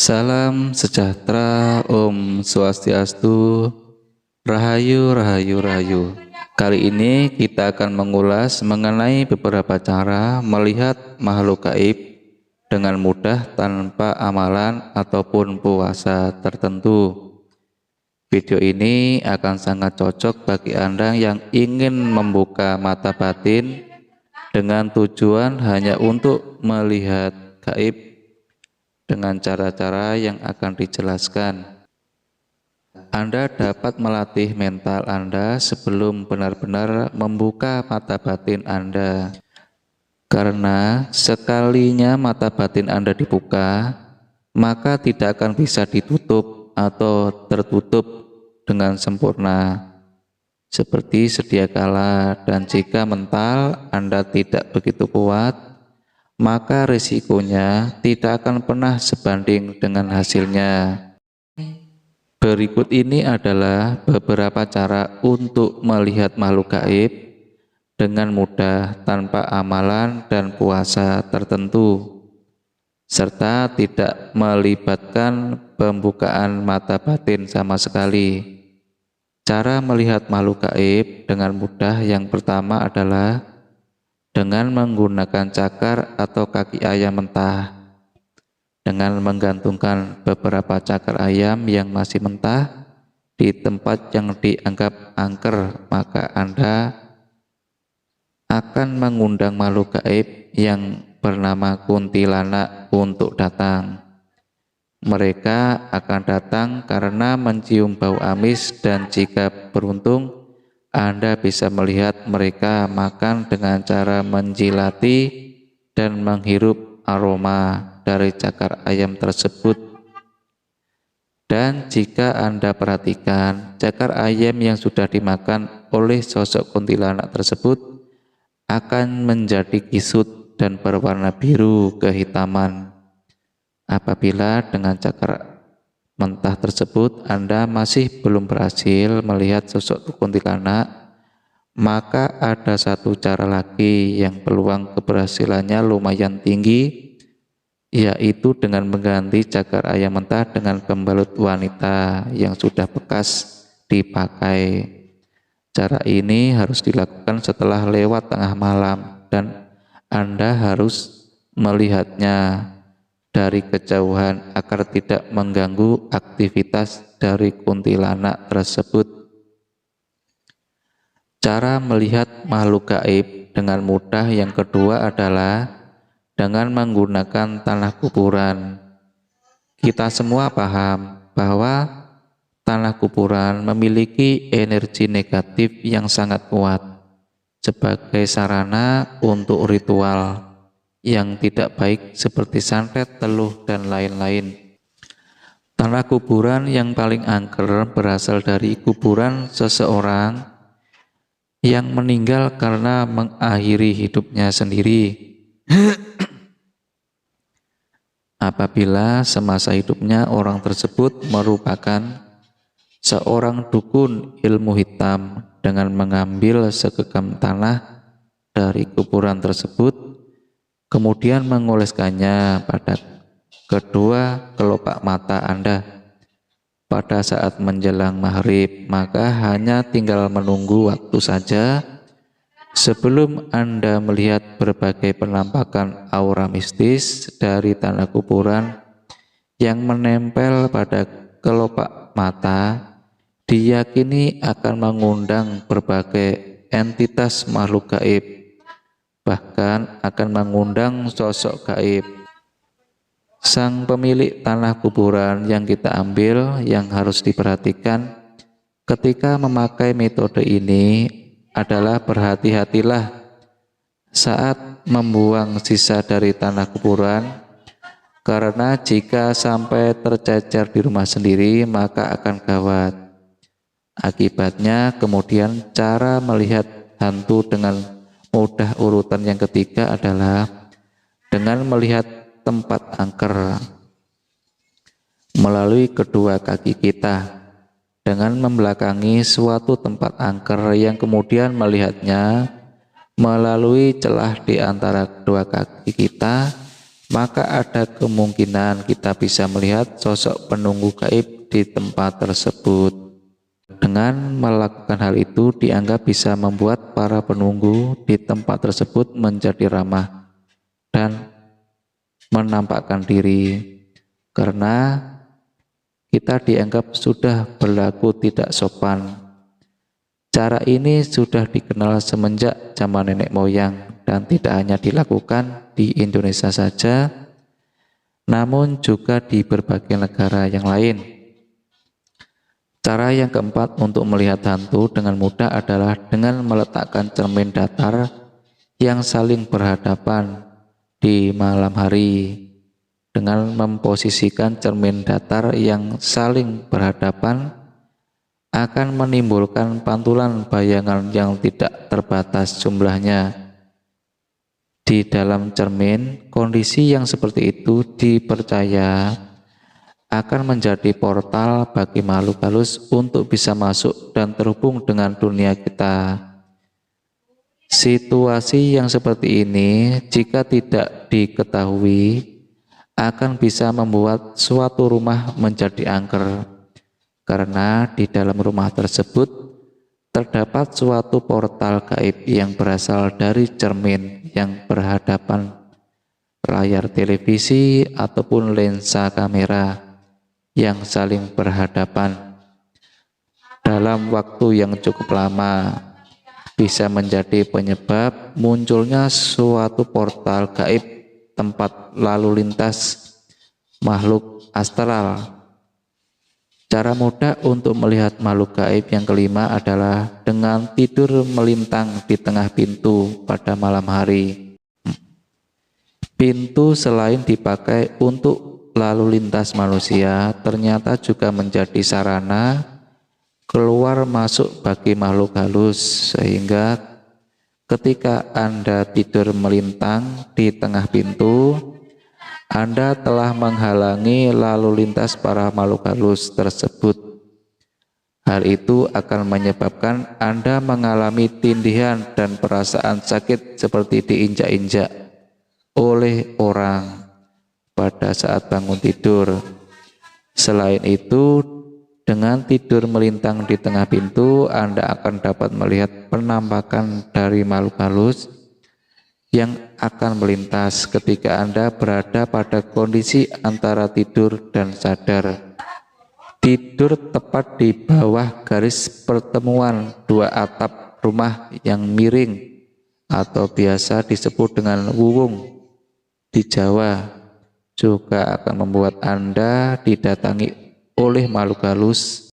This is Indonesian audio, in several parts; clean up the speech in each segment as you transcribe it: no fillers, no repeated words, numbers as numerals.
Salam sejahtera, Om Swastiastu, Rahayu, Rahayu, Rahayu. Kali ini kita akan mengulas mengenai beberapa cara melihat makhluk gaib dengan mudah tanpa amalan ataupun puasa tertentu. Video ini akan sangat cocok bagi Anda yang ingin membuka mata batin dengan tujuan hanya untuk melihat gaib dengan cara-cara yang akan dijelaskan. Anda dapat melatih mental Anda sebelum benar-benar membuka mata batin Anda. Karena sekalinya mata batin Anda dibuka, maka tidak akan bisa ditutup atau tertutup dengan sempurna seperti sedia kala. Dan jika mental Anda tidak begitu kuat, maka risikonya tidak akan pernah sebanding dengan hasilnya. Berikut ini adalah beberapa cara untuk melihat makhluk gaib dengan mudah tanpa amalan dan puasa tertentu, serta tidak melibatkan pembukaan mata batin sama sekali. Cara melihat makhluk gaib dengan mudah yang pertama adalah dengan menggunakan cakar atau kaki ayam mentah. Dengan menggantungkan beberapa cakar ayam yang masih mentah di tempat yang dianggap angker, maka Anda akan mengundang makhluk gaib yang bernama kuntilanak untuk datang. Mereka akan datang karena mencium bau amis, dan jika beruntung Anda bisa melihat mereka makan dengan cara menjilati dan menghirup aroma dari cakar ayam tersebut. Dan jika Anda perhatikan, cakar ayam yang sudah dimakan oleh sosok kuntilanak tersebut akan menjadi kisut dan berwarna biru kehitaman. Apabila dengan cakar mentah tersebut Anda masih belum berhasil melihat sosok kuntilanak, maka ada satu cara lagi yang peluang keberhasilannya lumayan tinggi, yaitu dengan mengganti cakar ayam mentah dengan pembalut wanita yang sudah bekas dipakai. Cara ini harus dilakukan setelah lewat tengah malam, dan Anda harus melihatnya dari kejauhan agar tidak mengganggu aktivitas dari kuntilanak tersebut. Cara melihat makhluk gaib dengan mudah yang kedua adalah dengan menggunakan tanah kuburan. Kita semua paham bahwa tanah kuburan memiliki energi negatif yang sangat kuat sebagai sarana untuk ritual yang tidak baik seperti santet, teluh, dan lain-lain. Tanah kuburan yang paling angker berasal dari kuburan seseorang yang meninggal karena mengakhiri hidupnya sendiri. Apabila semasa hidupnya orang tersebut merupakan seorang dukun ilmu hitam dengan mengambil segenggam tanah dari kuburan tersebut, kemudian mengoleskannya pada kedua kelopak mata Anda pada saat menjelang maghrib, maka hanya tinggal menunggu waktu saja sebelum Anda melihat berbagai penampakan aura mistis dari tanah kuburan yang menempel pada kelopak mata. Diyakini akan mengundang berbagai entitas makhluk gaib, bahkan akan mengundang sosok gaib. Sang pemilik tanah kuburan yang kita ambil yang harus diperhatikan ketika memakai metode ini adalah berhati-hatilah saat membuang sisa dari tanah kuburan, karena jika sampai tercecer di rumah sendiri maka akan gawat. Akibatnya kemudian cara melihat hantu dengan mudah urutan yang ketiga adalah dengan melihat tempat angker melalui kedua kaki kita, dengan membelakangi suatu tempat angker yang kemudian melihatnya melalui celah di antara kedua kaki kita, maka ada kemungkinan kita bisa melihat sosok penunggu gaib di tempat tersebut. Dengan melakukan hal itu dianggap bisa membuat para penunggu di tempat tersebut menjadi ramah dan menampakkan diri, karena kita dianggap sudah berlaku tidak sopan. Cara ini sudah dikenal semenjak zaman nenek moyang dan tidak hanya dilakukan di Indonesia saja, namun juga di berbagai negara yang lain. Cara yang keempat untuk melihat hantu dengan mudah adalah dengan meletakkan cermin datar yang saling berhadapan di malam hari. Dengan memposisikan cermin datar yang saling berhadapan akan menimbulkan pantulan bayangan yang tidak terbatas jumlahnya. Di dalam cermin, kondisi yang seperti itu dipercaya akan menjadi portal bagi makhluk halus untuk bisa masuk dan terhubung dengan dunia kita. Situasi yang seperti ini jika tidak diketahui akan bisa membuat suatu rumah menjadi angker, karena di dalam rumah tersebut terdapat suatu portal gaib yang berasal dari cermin yang berhadapan, layar televisi ataupun lensa kamera yang saling berhadapan dalam waktu yang cukup lama, bisa menjadi penyebab munculnya suatu portal gaib, tempat lalu lintas makhluk astral. Cara mudah untuk melihat makhluk gaib yang kelima adalah dengan tidur melintang di tengah pintu pada malam hari. Pintu selain dipakai untuk lalu lintas manusia, ternyata juga menjadi sarana keluar masuk bagi makhluk halus, sehingga ketika Anda tidur melintang di tengah pintu, Anda telah menghalangi lalu lintas para makhluk halus tersebut. Hal itu akan menyebabkan Anda mengalami tindihan dan perasaan sakit seperti diinjak-injak oleh orang pada saat bangun tidur. Selain itu, dengan tidur melintang di tengah pintu, Anda akan dapat melihat penampakan dari makhluk halus yang akan melintas ketika Anda berada pada kondisi antara tidur dan sadar. Tidur tepat di bawah garis pertemuan dua atap rumah yang miring atau biasa disebut dengan wuwung di Jawa juga akan membuat Anda didatangi oleh makhluk halus.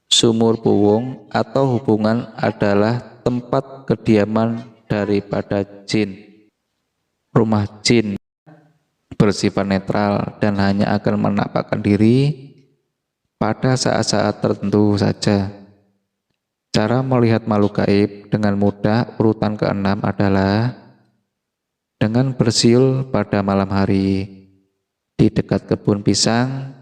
Sumur puwung atau hubungan adalah tempat kediaman daripada jin. Rumah jin bersifat netral dan hanya akan menampakkan diri pada saat-saat tertentu saja. Cara melihat makhluk gaib dengan mudah urutan keenam adalah dengan bersiul pada malam hari di dekat kebun pisang.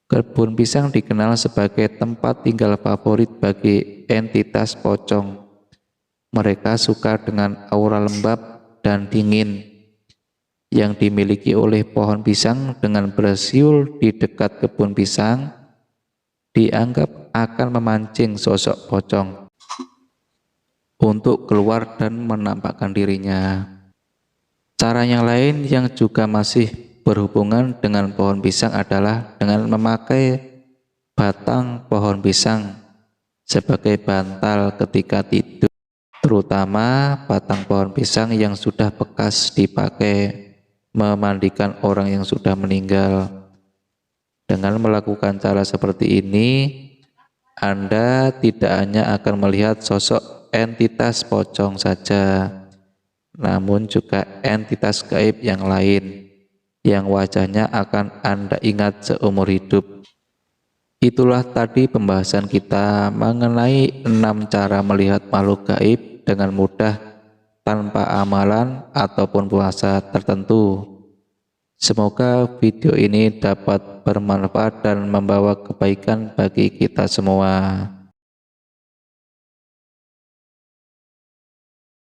Kebun pisang dikenal sebagai tempat tinggal favorit bagi entitas pocong. Mereka suka dengan aura lembab dan dingin yang dimiliki oleh pohon pisang. Dengan bersiul di dekat kebun pisang dianggap akan memancing sosok pocong untuk keluar dan menampakkan dirinya. Cara yang lain yang juga masih berhubungan dengan pohon pisang adalah dengan memakai batang pohon pisang sebagai bantal ketika tidur, terutama batang pohon pisang yang sudah bekas dipakai memandikan orang yang sudah meninggal. Dengan melakukan cara seperti ini, Anda tidak hanya akan melihat sosok entitas pocong saja, namun juga entitas gaib yang lain yang wajahnya akan Anda ingat seumur hidup. Itulah tadi pembahasan kita mengenai 6 cara melihat makhluk gaib dengan mudah tanpa amalan ataupun puasa tertentu. Semoga video ini dapat bermanfaat dan membawa kebaikan bagi kita semua.